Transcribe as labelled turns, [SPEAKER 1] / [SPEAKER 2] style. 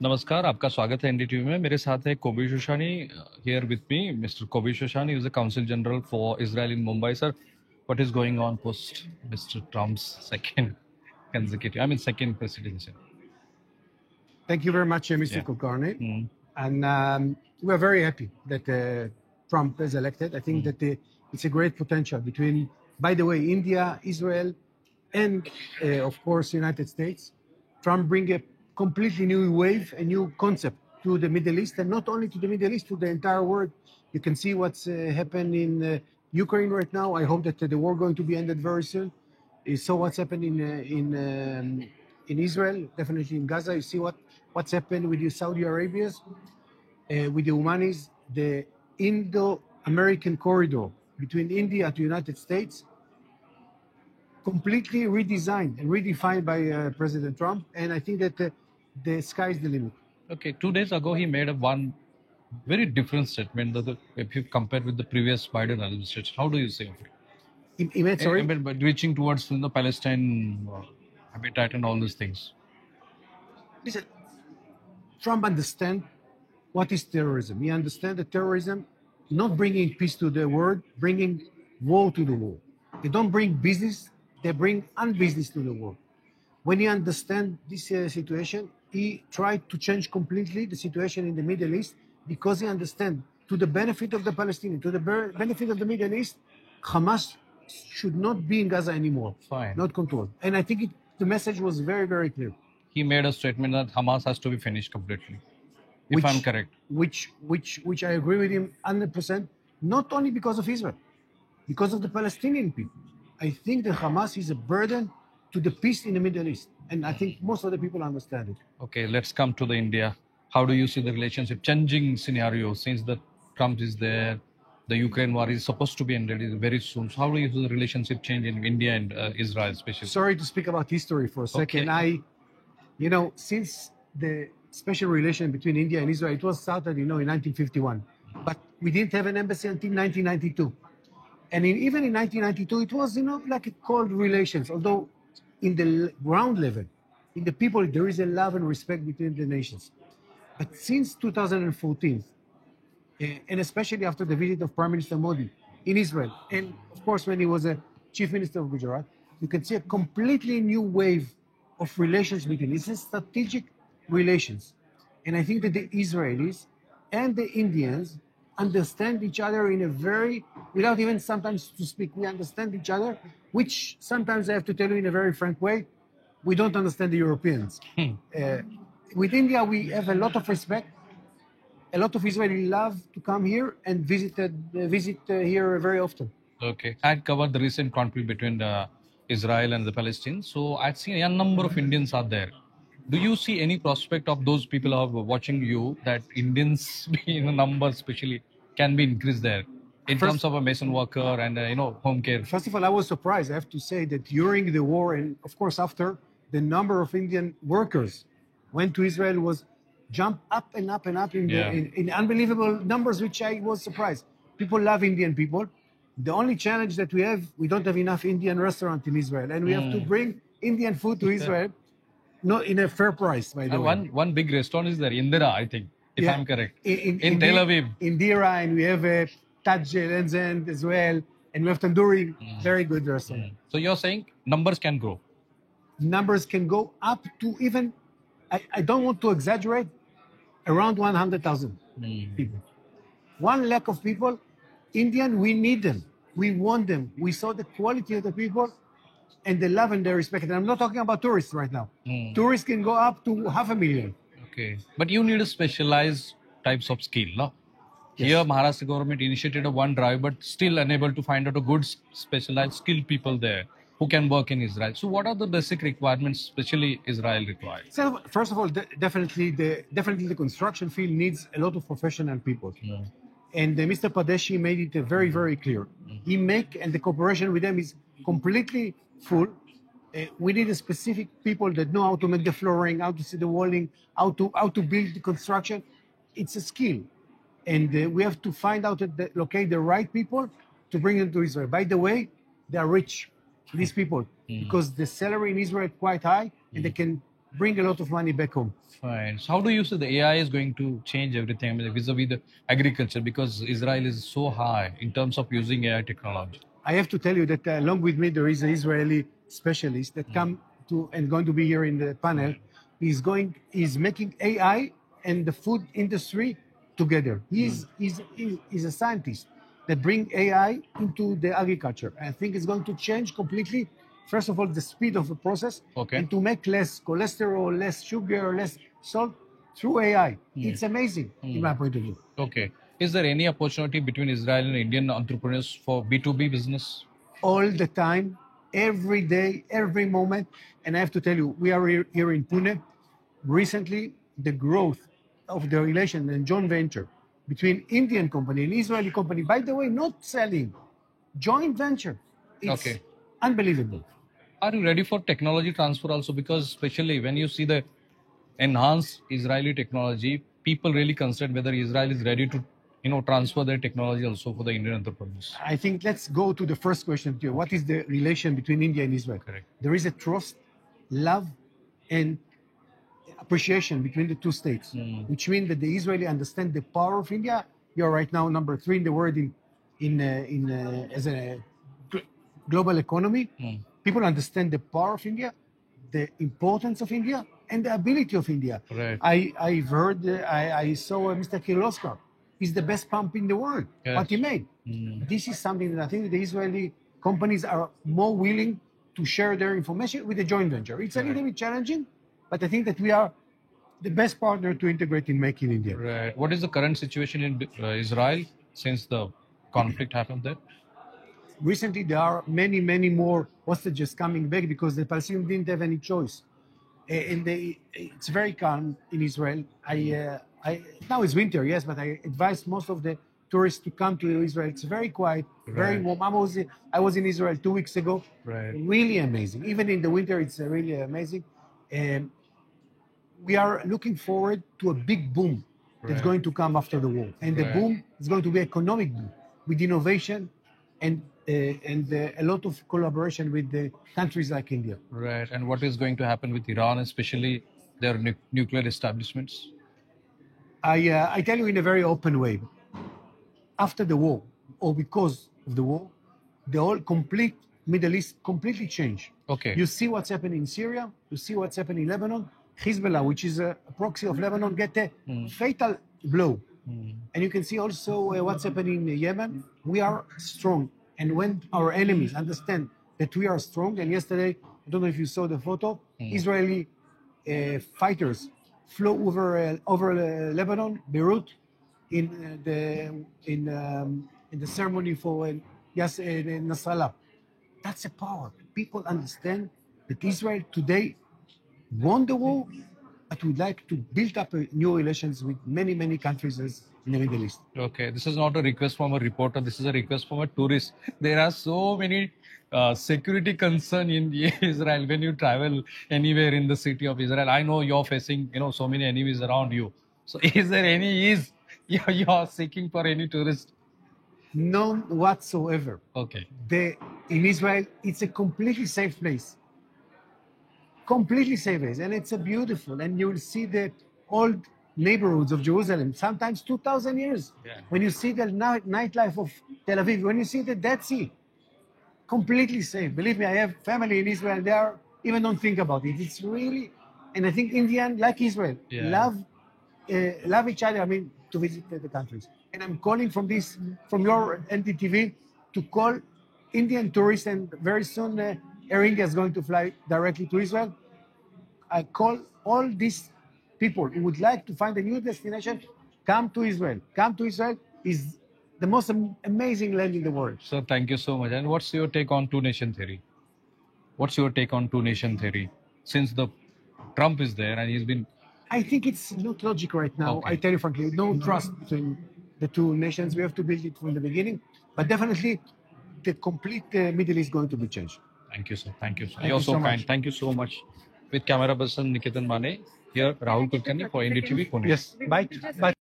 [SPEAKER 1] नमस्कार, आपका स्वागत है एनडीटीवी में। मेरे साथ है Kobi Shoshani here with me, mister Kobi Shoshani is the council general for Israel in Mumbai. Sir, what is going on post Mr. Trump's second presidency?
[SPEAKER 2] Thank you very much, Mr.
[SPEAKER 1] Yeah.
[SPEAKER 2] Kulkarni.
[SPEAKER 1] Mm.
[SPEAKER 2] And we're very happy that Trump is elected. I think that it's a great potential between, by the way, India, Israel, and of course, United States. Trump bring a completely new wave, a new concept to the Middle East, and not only to the Middle East, to the entire world. You can see what's happened in Ukraine right now. I hope that the war going to be ended very soon. You saw what's happened in Israel, definitely in Gaza. You see what's happened with the Saudi Arabias, with the Omanis, the Indo-American corridor between India to United States, completely redesigned and redefined by President Trump. And I think that the sky is the limit.
[SPEAKER 1] Okay, 2 days ago he made one very different statement that if you compare with the previous Biden administration. How do you say of it? But reaching towards the Palestine habitat and all these things.
[SPEAKER 2] Listen, Trump understands what is terrorism. He understands that terrorism not bringing peace to the world, bringing war to the world. They don't bring business, they bring unbusiness to the world. When he understands this situation, he tried to change completely the situation in the Middle East because he understands, to the benefit of the Palestinians, to the benefit of the Middle East, Hamas should not be in Gaza anymore.
[SPEAKER 1] Fine.
[SPEAKER 2] Not controlled. And I think the message was very, very clear.
[SPEAKER 1] He made a statement that Hamas has to be finished completely, if I'm correct.
[SPEAKER 2] Which I agree with him 100%, not only because of Israel, because of the Palestinian people. I think that Hamas is a burden to the peace in the Middle East. And I think most of the people understand it.
[SPEAKER 1] Okay, let's come to the India. How do you see the relationship changing scenario since the Trump is there? The Ukraine war is supposed to be ended very soon. So how do you see the relationship change in India and Israel especially?
[SPEAKER 2] Sorry to speak about history for a second.
[SPEAKER 1] Okay.
[SPEAKER 2] Since the special relation between India and Israel, it was started, in 1951. But we didn't have an embassy until 1992. And even in 1992, it was, like a cold relations. Although in the ground level, in the people, there is a love and respect between the nations. But since 2014, and especially after the visit of Prime Minister Modi in Israel, and of course when he was a Chief Minister of Gujarat, you can see a completely new wave of relations between. It's a strategic relations. And I think that the Israelis and the Indians understand each other in a very, without even sometimes to speak, we understand each other, which sometimes I have to tell you in a very frank way, we don't understand the Europeans. With India, we have a lot of respect. A lot of Israelis love to come here and visit here very often.
[SPEAKER 1] Okay. I'd covered the recent conflict between Israel and the Palestinians. So I'd seen a number of Indians are there. Do you see any prospect of those people who are watching you that Indians in a number especially can be increased there in terms of a mason worker and home care?
[SPEAKER 2] First of all, I was surprised. I have to say that during the war and of course after, the number of Indian workers went to Israel was jumped up and up and up in unbelievable numbers, which I was surprised. People love Indian people. The only challenge that we don't have enough Indian restaurant in Israel, and we have to bring Indian food to Israel. Not in a fair price, by the way.
[SPEAKER 1] One big restaurant is there, Indira, I think, if I'm correct. In Tel Aviv.
[SPEAKER 2] Indira, and we have a Taj Lenzen as well, and we have Tandoori, very good restaurant.
[SPEAKER 1] So you're saying numbers can grow?
[SPEAKER 2] Numbers can go up to even, I don't want to exaggerate, around 100,000 people. 1 lakh of people, Indian, we need them. We want them. We saw the quality of the people and the love and the respect. And I'm not talking about tourists right now. Tourists can go up to 500,000.
[SPEAKER 1] Okay. But you need a specialized types of skill, no? Yes. Here, Maharashtra government initiated a one drive, but still unable to find out a good specialized skilled people there who can work in Israel. So what are the basic requirements, especially Israel requires?
[SPEAKER 2] So first of all, definitely the construction field needs a lot of professional people. And Mr. Padeshi made it very, very clear. And the cooperation with them is completely full. We need a specific people that know how to make the flooring, how to see the walling, how to build the construction. It's a skill. And we have to find out, locate the right people to bring them to Israel. By the way, they are rich, these people, because the salary in Israel is quite high, and they can bring a lot of money back home.
[SPEAKER 1] Fine. So how do you see the AI is going to change everything? I mean, vis-a-vis the agriculture, because Israel is so high in terms of using AI technology.
[SPEAKER 2] I have to tell you that along with me, there is an Israeli specialist that come to and going to be here in the panel. He's making AI and the food industry together. He's a scientist that bring AI into the agriculture. I think it's going to change completely. First of all, the speed of the process,
[SPEAKER 1] Okay.
[SPEAKER 2] and to make less cholesterol, less sugar, less salt through AI. It's amazing in my point of view.
[SPEAKER 1] Okay. Is there any opportunity between Israel and Indian entrepreneurs for B2B business?
[SPEAKER 2] All the time, every day, every moment. And I have to tell you, we are here in Pune. Recently, the growth of the relation and joint venture between Indian company and Israeli company, by the way, not selling, joint venture. It's
[SPEAKER 1] Okay.
[SPEAKER 2] unbelievable.
[SPEAKER 1] Are you ready for technology transfer also? Because especially when you see the enhanced Israeli technology, people really consider whether Israel is ready to, transfer their technology also for the Indian entrepreneurs.
[SPEAKER 2] I think let's go to the first question here. What is the relation between India and Israel?
[SPEAKER 1] Correct.
[SPEAKER 2] There is a trust, love, and appreciation between the two states, which means that the Israeli understand the power of India. You're right now number 3 in the world in as a global economy. People understand the power of India, the importance of India, and the ability of India.
[SPEAKER 1] Right.
[SPEAKER 2] I've heard, I saw Mr. Kirloskar. He's the best pump in the world.
[SPEAKER 1] Yes.
[SPEAKER 2] What he made. This is something that I think the Israeli companies are more willing to share their information with the joint venture. It's a little bit challenging, but I think that we are the best partner to integrate in Make in India.
[SPEAKER 1] Right. What is the current situation in Israel since the conflict happened there?
[SPEAKER 2] Recently, there are many, many more hostages coming back because the Palestinians didn't have any choice. It's very calm in Israel. Now it's winter, yes, but I advise most of the tourists to come to Israel. It's very quiet, very warm. I was in Israel 2 weeks ago.
[SPEAKER 1] Right.
[SPEAKER 2] Really amazing. Even in the winter, it's really amazing. We are looking forward to a big boom that's going to come after the war. And the boom is going to be economic boom with innovation and a lot of collaboration with the countries like India.
[SPEAKER 1] Right. And what is going to happen with Iran, especially their nuclear establishments?
[SPEAKER 2] I tell you in a very open way. After the war, or because of the war, the whole complete Middle East completely changed.
[SPEAKER 1] Okay.
[SPEAKER 2] You see what's happening in Syria. You see what's happening in Lebanon. Hezbollah, which is a proxy of Lebanon, get a fatal blow. And you can see also what's happening in Yemen. We are strong. And when our enemies understand that we are strong, and yesterday, I don't know if you saw the photo, Israeli fighters flew over Lebanon, Beirut, in the ceremony for Nasrallah. That's a power. People understand that Israel today won the war, but would like to build up new relations with many, many countries in the Middle East.
[SPEAKER 1] Okay, this is not a request from a reporter. This is a request from a tourist. There are so many security concern in Israel when you travel anywhere in the city of Israel. I know you're facing, so many enemies around you. So, is there any ease you're seeking for any tourist?
[SPEAKER 2] None whatsoever.
[SPEAKER 1] Okay.
[SPEAKER 2] In Israel, it's a completely safe place. Completely safe place, and it's a beautiful. And you'll see the old neighborhoods of Jerusalem, sometimes 2,000 years.
[SPEAKER 1] Yeah.
[SPEAKER 2] When you see the nightlife of Tel Aviv, when you see the Dead Sea, completely safe. Believe me, I have family in Israel. They are even don't think about it. It's really, and I think Indian, like Israel, love each other. I mean, to visit the countries. And I'm calling from your NTTV to call Indian tourists, and very soon Air India is going to fly directly to Israel. I call all these people who would like to find a new destination, come to Israel. Come to Israel is the most amazing land in the world.
[SPEAKER 1] So thank you so much. And what's your take on two-nation theory? What's your take on two-nation theory? Since the Trump is there and he's been...
[SPEAKER 2] I think it's not logic right now.
[SPEAKER 1] Okay.
[SPEAKER 2] I tell you frankly, no trust between the two nations. We have to build it from the beginning. But definitely, the complete Middle East is going to be changed.
[SPEAKER 1] Thank you, sir. Thank you, sir.
[SPEAKER 2] Thank
[SPEAKER 1] You're
[SPEAKER 2] you
[SPEAKER 1] so
[SPEAKER 2] so
[SPEAKER 1] kind.
[SPEAKER 2] much.
[SPEAKER 1] Thank you so much. With camera person Niketan Mane, here Rahul Kulkarni for NDTV Pune.
[SPEAKER 2] Yes. Bye. Bye.